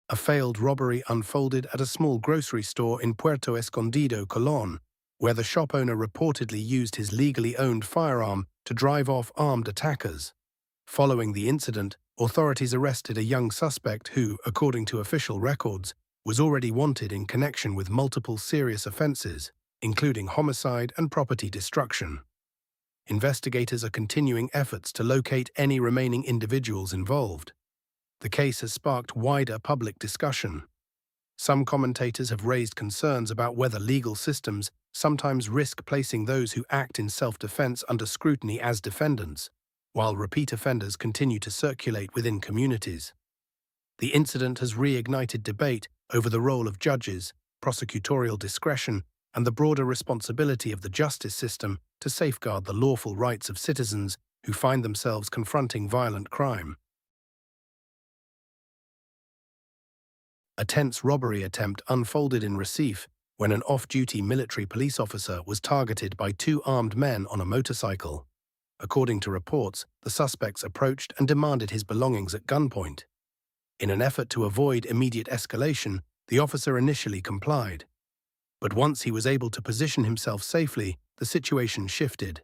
A failed robbery unfolded at a small grocery store in Puerto Escondido, Colón, where the shop owner reportedly used his legally owned firearm to drive off armed attackers. Following the incident, authorities arrested a young suspect who, according to official records, was already wanted in connection with multiple serious offenses, including homicide and property destruction. Investigators are continuing efforts to locate any remaining individuals involved. The case has sparked wider public discussion. Some commentators have raised concerns about whether legal systems sometimes risk placing those who act in self-defense under scrutiny as defendants, while repeat offenders continue to circulate within communities. The incident has reignited debate over the role of judges, prosecutorial discretion, and the broader responsibility of the justice system to safeguard the lawful rights of citizens who find themselves confronting violent crime. A tense robbery attempt unfolded in Recife when an off-duty military police officer was targeted by two armed men on a motorcycle. According to reports, the suspects approached and demanded his belongings at gunpoint. In an effort to avoid immediate escalation, the officer initially complied. But once he was able to position himself safely, the situation shifted.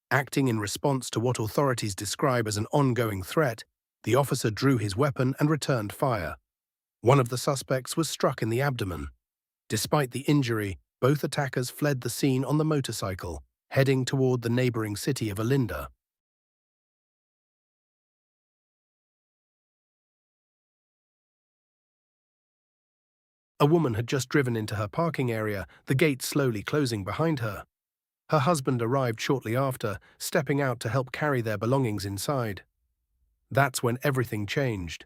Acting in response to what authorities describe as an ongoing threat, the officer drew his weapon and returned fire. One of the suspects was struck in the abdomen. Despite the injury, both attackers fled the scene on the motorcycle, heading toward the neighboring city of Olinda. A woman had just driven into her parking area, the gate slowly closing behind her. Her husband arrived shortly after, stepping out to help carry their belongings inside. That's when everything changed.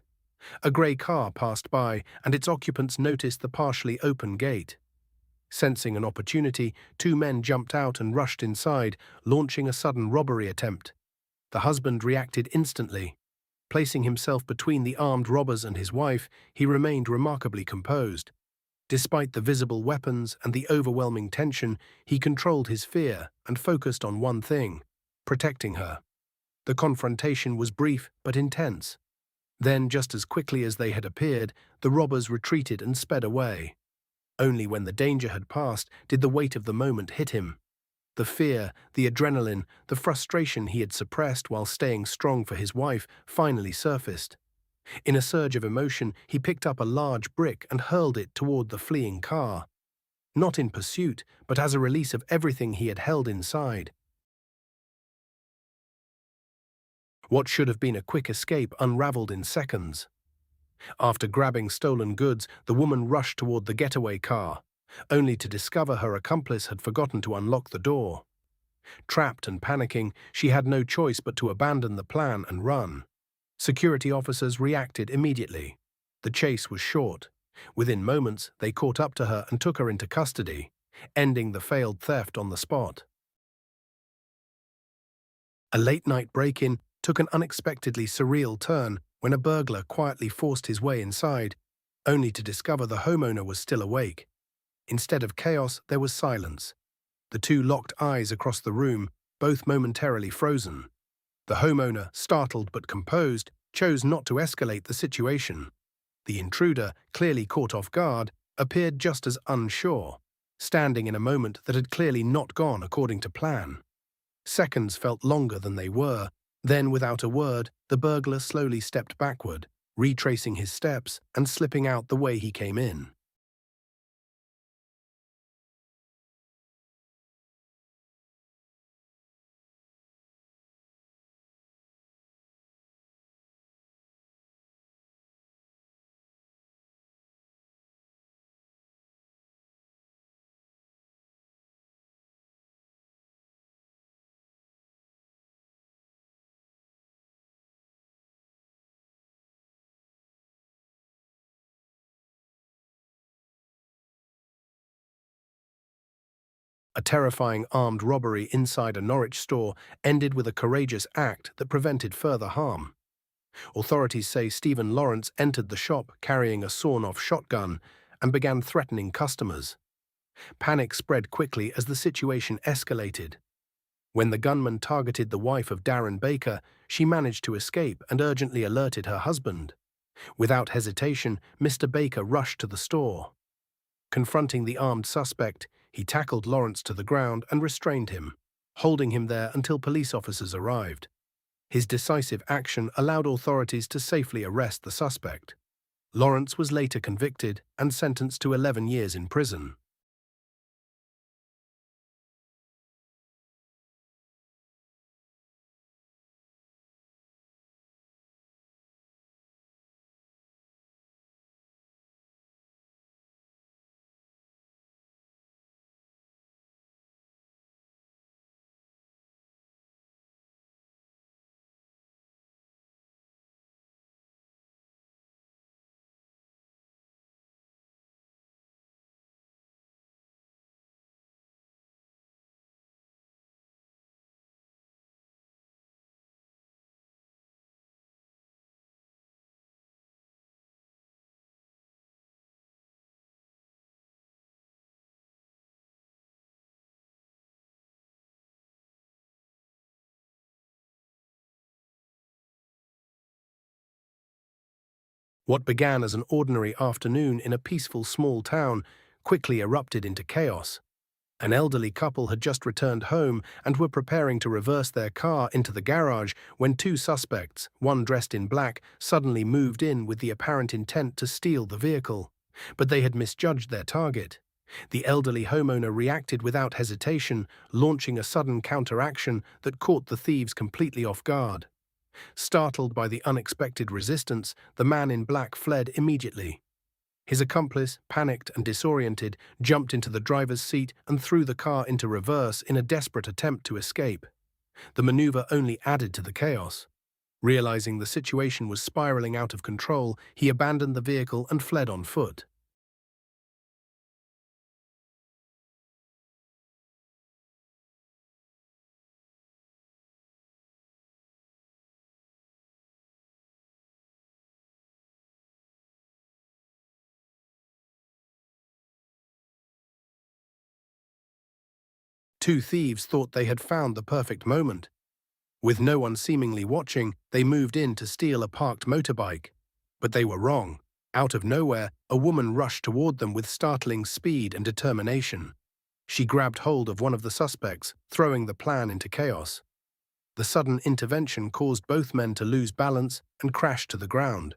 A grey car passed by, and its occupants noticed the partially open gate. Sensing an opportunity, two men jumped out and rushed inside, launching a sudden robbery attempt. The husband reacted instantly. Placing himself between the armed robbers and his wife, he remained remarkably composed. Despite the visible weapons and the overwhelming tension, he controlled his fear and focused on one thing: protecting her. The confrontation was brief but intense. Then, just as quickly as they had appeared, the robbers retreated and sped away. Only when the danger had passed did the weight of the moment hit him. The fear, the adrenaline, the frustration he had suppressed while staying strong for his wife finally surfaced. In a surge of emotion, he picked up a large brick and hurled it toward the fleeing car. Not in pursuit, but as a release of everything he had held inside. What should have been a quick escape unraveled in seconds. After grabbing stolen goods, the woman rushed toward the getaway car, only to discover her accomplice had forgotten to unlock the door. Trapped and panicking, she had no choice but to abandon the plan and run. Security officers reacted immediately. The chase was short. Within moments, they caught up to her and took her into custody, ending the failed theft on the spot. A late-night break-in took an unexpectedly surreal turn when a burglar quietly forced his way inside, only to discover the homeowner was still awake. Instead of chaos, there was silence. The two locked eyes across the room, both momentarily frozen. The homeowner, startled but composed, chose not to escalate the situation. The intruder, clearly caught off guard, appeared just as unsure, standing in a moment that had clearly not gone according to plan. Seconds felt longer than they were. Then, without a word, the burglar slowly stepped backward, retracing his steps and slipping out the way he came in. A terrifying armed robbery inside a Norwich store ended with a courageous act that prevented further harm. Authorities say Stephen Lawrence entered the shop carrying a sawn-off shotgun and began threatening customers. Panic spread quickly as the situation escalated. When the gunman targeted the wife of Darren Baker, she managed to escape and urgently alerted her husband. Without hesitation, Mr. Baker rushed to the store. Confronting the armed suspect, he tackled Lawrence to the ground and restrained him, holding him there until police officers arrived. His decisive action allowed authorities to safely arrest the suspect. Lawrence was later convicted and sentenced to 11 years in prison. What began as an ordinary afternoon in a peaceful small town quickly erupted into chaos. An elderly couple had just returned home and were preparing to reverse their car into the garage when two suspects, one dressed in black, suddenly moved in with the apparent intent to steal the vehicle. But they had misjudged their target. The elderly homeowner reacted without hesitation, launching a sudden counteraction that caught the thieves completely off guard. Startled by the unexpected resistance, the man in black fled immediately. His accomplice, panicked and disoriented, jumped into the driver's seat and threw the car into reverse in a desperate attempt to escape. The maneuver only added to the chaos. Realizing the situation was spiraling out of control, he abandoned the vehicle and fled on foot. Two thieves thought they had found the perfect moment. With no one seemingly watching, they moved in to steal a parked motorbike. But they were wrong. Out of nowhere, a woman rushed toward them with startling speed and determination. She grabbed hold of one of the suspects, throwing the plan into chaos. The sudden intervention caused both men to lose balance and crash to the ground.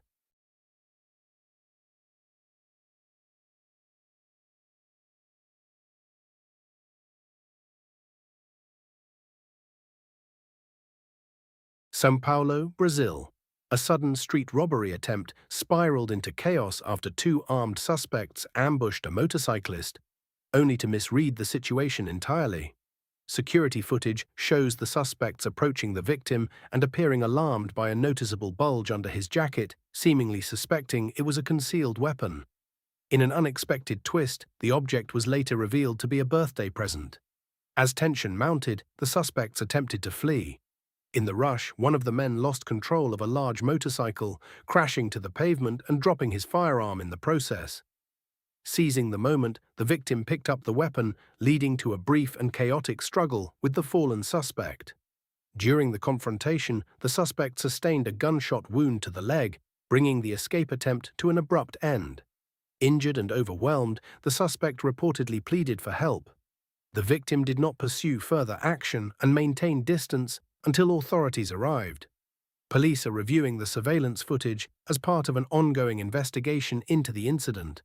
São Paulo, Brazil. A sudden street robbery attempt spiraled into chaos after two armed suspects ambushed a motorcyclist, only to misread the situation entirely. Security footage shows the suspects approaching the victim and appearing alarmed by a noticeable bulge under his jacket, seemingly suspecting it was a concealed weapon. In an unexpected twist, the object was later revealed to be a birthday present. As tension mounted, the suspects attempted to flee. In the rush, one of the men lost control of a large motorcycle, crashing to the pavement and dropping his firearm in the process. Seizing the moment, the victim picked up the weapon, leading to a brief and chaotic struggle with the fallen suspect. During the confrontation, the suspect sustained a gunshot wound to the leg, bringing the escape attempt to an abrupt end. Injured and overwhelmed, the suspect reportedly pleaded for help. The victim did not pursue further action and maintained distance until authorities arrived. Police are reviewing the surveillance footage as part of an ongoing investigation into the incident.